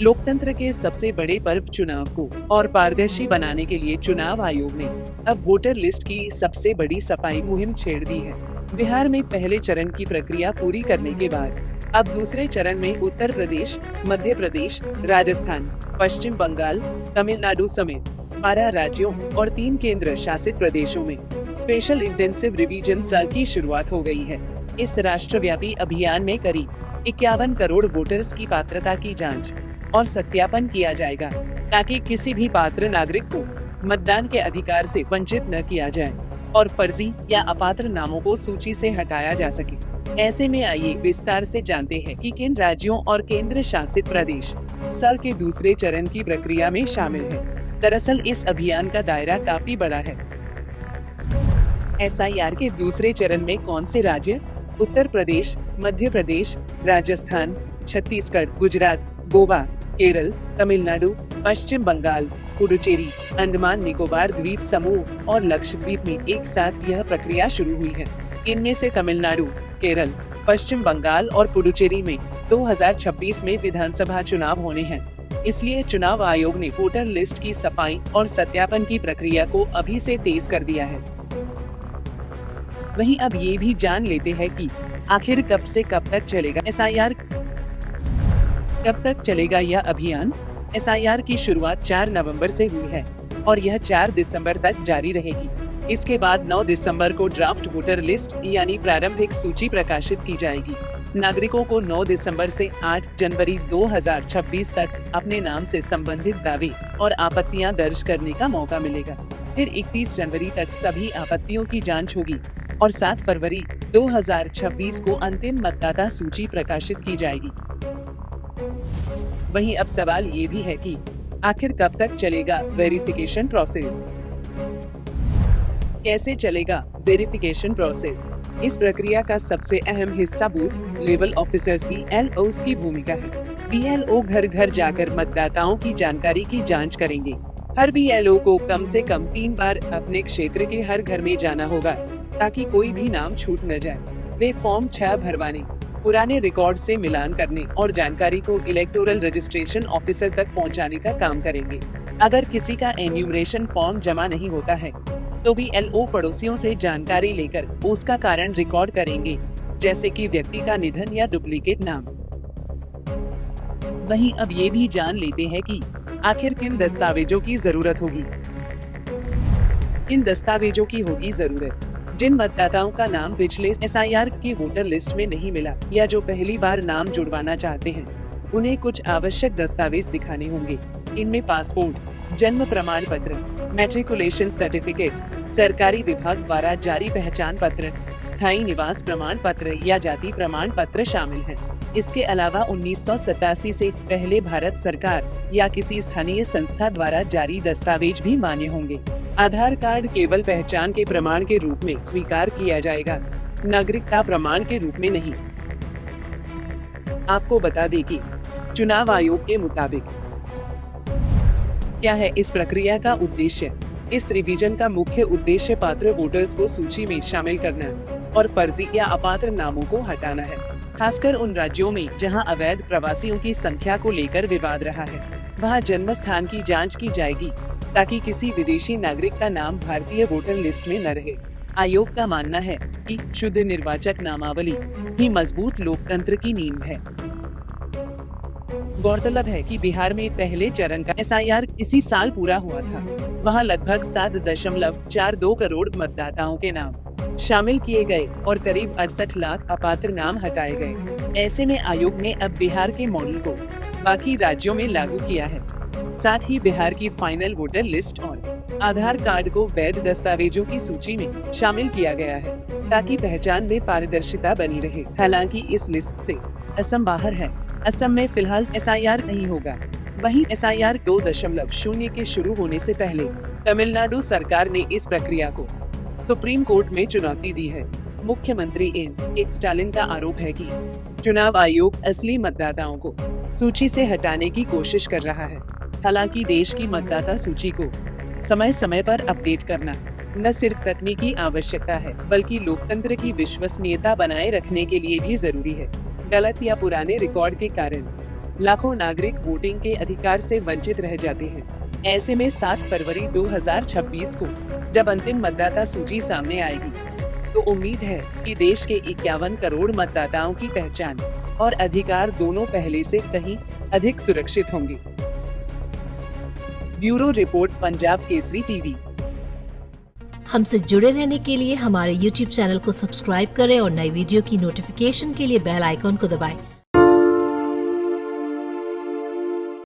लोकतंत्र के सबसे बड़े पर्व चुनाव को और पारदर्शी बनाने के लिए चुनाव आयोग ने अब वोटर लिस्ट की सबसे बड़ी सफाई मुहिम छेड़ दी है। बिहार में पहले चरण की प्रक्रिया पूरी करने के बाद अब दूसरे चरण में उत्तर प्रदेश, मध्य प्रदेश, राजस्थान, पश्चिम बंगाल, तमिलनाडु समेत 12 राज्यों और 3 केंद्र शासित प्रदेशों में स्पेशल इंटेंसिव रिवीजन साल की शुरुआत हो गई है। इस राष्ट्रव्यापी अभियान में करीब 51 करोड़ वोटर्स की पात्रता की जांच और सत्यापन किया जाएगा, ताकि किसी भी पात्र नागरिक को मतदान के अधिकार से वंचित न किया जाए और फर्जी या अपात्र नामों को सूची से हटाया जा सके। ऐसे में आइए विस्तार से जानते हैं कि किन राज्यों और केंद्र शासित प्रदेश साल के दूसरे चरण की प्रक्रिया में शामिल है। दरअसल इस अभियान का दायरा काफी बड़ा है। SIR के दूसरे चरण में कौन से राज्य? उत्तर प्रदेश, मध्य प्रदेश, राजस्थान, छत्तीसगढ़, गुजरात, गोवा, केरल, तमिलनाडु, पश्चिम बंगाल, पुडुचेरी, अंडमान निकोबार द्वीप समूह और लक्षद्वीप में एक साथ यह प्रक्रिया शुरू हुई है। इनमें से तमिलनाडु, केरल, पश्चिम बंगाल और पुडुचेरी में 2026 में विधानसभा चुनाव होने हैं। इसलिए चुनाव आयोग ने वोटर लिस्ट की सफाई और सत्यापन की प्रक्रिया को अभी से तेज कर दिया है। वहीं अब ये भी जान लेते हैं कि आखिर कब से कब तक चलेगा SIR। कब तक चलेगा यह अभियान? SIR की शुरुआत 4 नवंबर से हुई है और यह 4 दिसंबर तक जारी रहेगी। इसके बाद 9 दिसंबर को ड्राफ्ट वोटर लिस्ट यानी प्रारंभिक सूची प्रकाशित की जाएगी। नागरिकों को 9 दिसंबर से 8 जनवरी 2026 तक अपने नाम से संबंधित दावे और आपत्तियां दर्ज करने का मौका मिलेगा। फिर 31 जनवरी तक सभी आपत्तियों की जांच होगी और 7 फरवरी 2026 को अंतिम मतदाता सूची प्रकाशित की जाएगी। वहीं अब सवाल ये भी है कि आखिर कब तक चलेगा वेरिफिकेशन प्रोसेस? कैसे चलेगा वेरिफिकेशन प्रोसेस? इस प्रक्रिया का सबसे अहम हिस्सा बूथ लेवल ऑफिसर्स BLOs की भूमिका है। BLO घर घर जाकर मतदाताओं की जानकारी की जांच करेंगे। हर BLO को कम से कम 3 बार अपने क्षेत्र के हर घर में जाना होगा, ताकि कोई भी नाम छूट न जाए। वे फॉर्म 6 भरवाने, पुराने रिकॉर्ड से मिलान करने और जानकारी को इलेक्टोरल रजिस्ट्रेशन ऑफिसर तक पहुंचाने का काम करेंगे। अगर किसी का एन्यूमरेशन फॉर्म जमा नहीं होता है, तो BLO पड़ोसियों से जानकारी लेकर उसका कारण रिकॉर्ड करेंगे, जैसे कि व्यक्ति का निधन या डुप्लीकेट नाम। वहीं अब ये भी जान लेते हैं कि आखिर किन दस्तावेजों की जरूरत होगी। इन दस्तावेजों की होगी जरूरत जिन मतदाताओं का नाम पिछले SIR की वोटर लिस्ट में नहीं मिला या जो पहली बार नाम जुड़वाना चाहते हैं, उन्हें कुछ आवश्यक दस्तावेज दिखाने होंगे। इनमें पासपोर्ट, जन्म प्रमाण पत्र, मैट्रिकुलेशन सर्टिफिकेट, सरकारी विभाग द्वारा जारी पहचान पत्र, स्थायी निवास प्रमाण पत्र या जाति प्रमाण पत्र शामिल हैं। इसके अलावा 1987 से पहले भारत सरकार या किसी स्थानीय संस्था द्वारा जारी दस्तावेज भी मान्य होंगे। आधार कार्ड केवल पहचान के प्रमाण के रूप में स्वीकार किया जाएगा, नागरिकता प्रमाण के रूप में नहीं। आपको बता दें कि चुनाव आयोग के मुताबिक क्या है इस प्रक्रिया का उद्देश्य? इस रिवीजन का मुख्य उद्देश्य पात्र वोटर्स को सूची में शामिल करना और फर्जी या अपात्र नामों को हटाना है। खासकर उन राज्यों में जहां अवैध प्रवासियों की संख्या को लेकर विवाद रहा है, वहां जन्म स्थान की जांच की जाएगी, ताकि किसी विदेशी नागरिक का नाम भारतीय वोटर लिस्ट में न रहे। आयोग का मानना है कि शुद्ध निर्वाचक नामावली ही मजबूत लोकतंत्र की नींव है। गौरतलब है कि बिहार में पहले चरण का SIR इसी साल पूरा हुआ था। वहां लगभग 7.42 करोड़ मतदाताओं के नाम शामिल किए गए और करीब 68 लाख अपात्र नाम हटाए गए। ऐसे में आयोग ने अब बिहार के मॉडल को बाकी राज्यों में लागू किया है। साथ ही बिहार की फाइनल वोटर लिस्ट और आधार कार्ड को वैध दस्तावेजों की सूची में शामिल किया गया है, ताकि पहचान में पारदर्शिता बनी रहे। हालांकि इस लिस्ट से असम बाहर है। असम में फिलहाल SIR नहीं होगा। वहीं SIR 2.0 के शुरू होने से पहले तमिलनाडु सरकार ने इस प्रक्रिया को सुप्रीम कोर्ट में चुनौती दी है। मुख्यमंत्री M.K. स्टालिन का आरोप है कि चुनाव आयोग असली मतदाताओं को सूची से हटाने की कोशिश कर रहा है। हालांकि देश की मतदाता सूची को समय समय पर अपडेट करना न सिर्फ तकनीकी आवश्यकता है, बल्कि लोकतंत्र की विश्वसनीयता बनाए रखने के लिए भी जरूरी है। गलत या पुराने रिकॉर्ड के कारण लाखों नागरिक वोटिंग के अधिकार से वंचित रह जाते हैं। ऐसे में 7 फरवरी 2026 को जब अंतिम मतदाता सूची सामने आएगी, तो उम्मीद है कि देश के 51 करोड़ मतदाताओं की पहचान और अधिकार दोनों पहले से कहीं अधिक सुरक्षित होंगे। Bureau report, Punjab Kesari TV. हमसे जुड़े रहने के लिए हमारे YouTube चैनल को सब्सक्राइब करें और नई वीडियो की नोटिफिकेशन के लिए बेल आइकॉन को दबाएं।